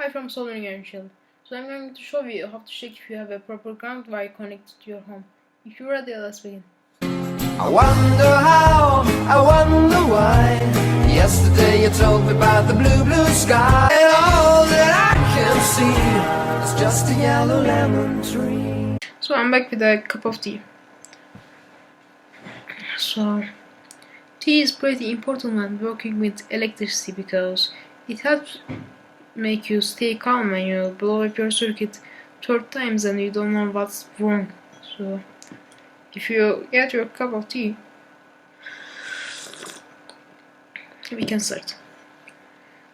Hi from Solar Energy. So I'm going to show you how to check if you have a proper ground wire connected to your home. If you're ready, let's begin. I wonder how, I wonder why. Yesterday you told me about the blue, blue sky, and all that I can see is just a yellow lemon tree. So I'm back with a cup of tea. So tea is pretty important when working with electricity because it helps make you stay calm when you blow up your circuit 30 times and you don't know what's wrong. So if you get your cup of tea, we can start.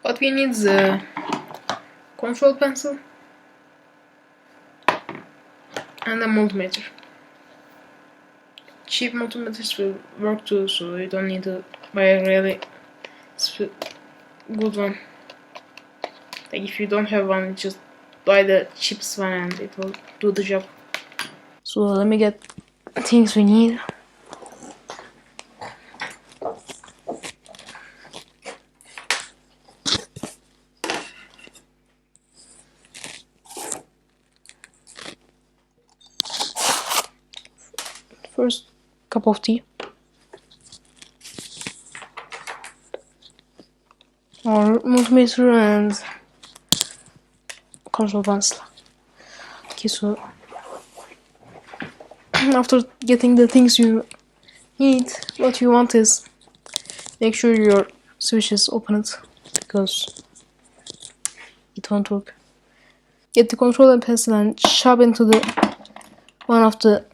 What we need is a control pencil and a multimeter. Cheap multimeters will work too, so you don't need to buy a really good one. Like if you don't have one, just buy the cheapest one and it will do the job. So let me get things we need. First, cup of tea. Or multimeter and control pencil. Okay, so after getting the things you need, what you want is make sure your switch is opened because it won't work. Get the controller pencil and shove into the one of the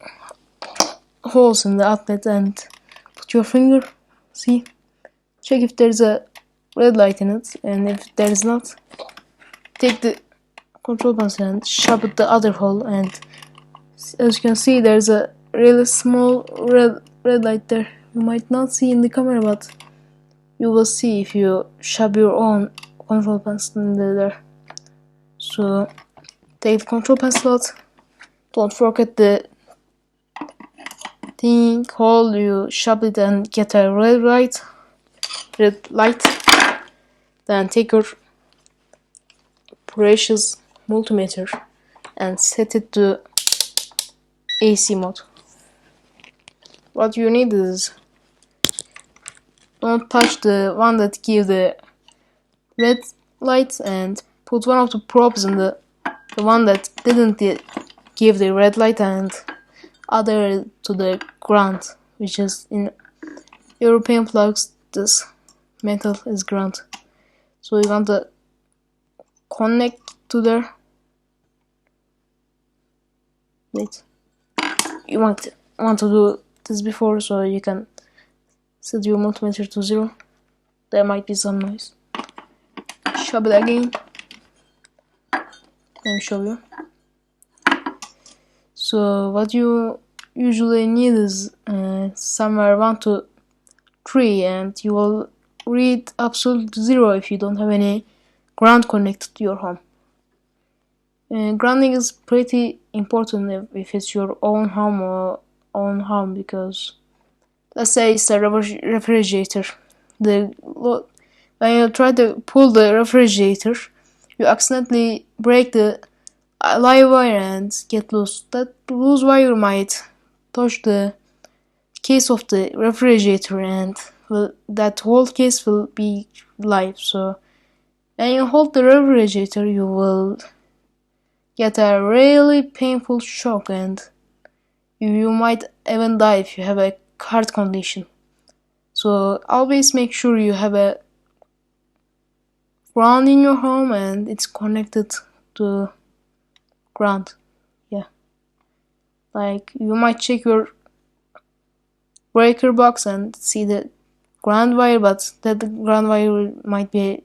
holes in the outlet and put your finger. See, check if there's a red light in it, and if there is not, take the control pencil and shove it the other hole, and as you can see there's a really small red light there. You might not see in the camera, but you will see if you shove your own control pencil in there. So take the control pencil out. Don't forget the thing hole you shove it and get a red light. Then take your precious multimeter and set it to AC mode. What you need is don't touch the one that gives the red light and put one of the probes in the one that didn't give the red light and other to the ground, which is in European plugs. This metal is ground. So you want to connect to there. Wait, you want to do this before, so you can set your multimeter to 0. There might be some noise. Shove it again. Let me show you. So what you usually need is somewhere 1 to 3, and you will read absolute 0 if you don't have any ground connected to your home. Grounding is pretty important if it's your own home because let's say it's a refrigerator. When you try to pull the refrigerator, you accidentally break the live wire and get loose. That loose wire might touch the case of the refrigerator, and that whole case will be live. So when you hold the refrigerator, you will get a really painful shock, and you might even die if you have a heart condition. So always make sure you have a ground in your home and it's connected to ground. Yeah, like you might check your breaker box and see the ground wire, but that ground wire might be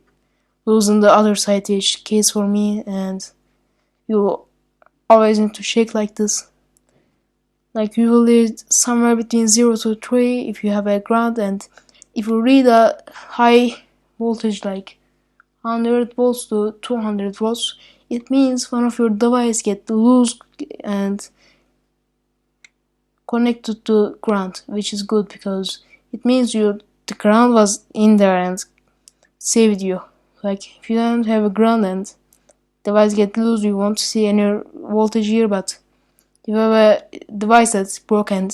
loose on the other side, which case for me, and you always need to check like this. Like usually somewhere between 0 to 3 if you have a ground, and if you read a high voltage like 100 volts to 200 volts, it means one of your devices get loose and connected to ground, which is good because it means the ground was in there and saved you. Like if you don't have a ground and device get loose, you won't see any voltage here. But if you have a device that's broken,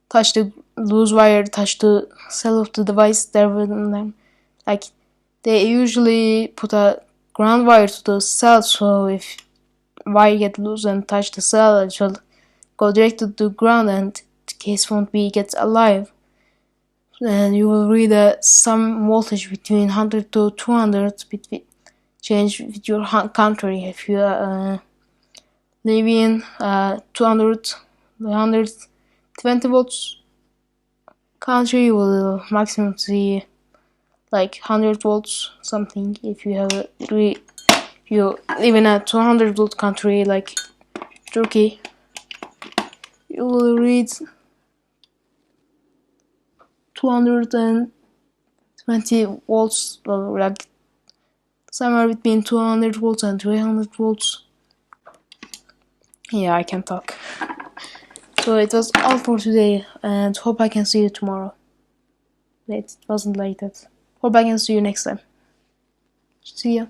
touch the loose wire, touch the cell of the device, there will like they usually put a ground wire to the cell, so if wire get loose and touch the cell, it will go direct to the ground and the case won't be get alive. And you will read some voltage between 100 to 200 between change with your country. If you live in 200 120 volts country, you will maximum see like 100 volts something. If you have you live in a 200 volt country like Turkey, you will read 220 volts, like somewhere between 200 volts and 300 volts. Yeah, I can talk. So it was all for today, and hope I can see you tomorrow. It wasn't like that. Hope I can see you next time. See ya.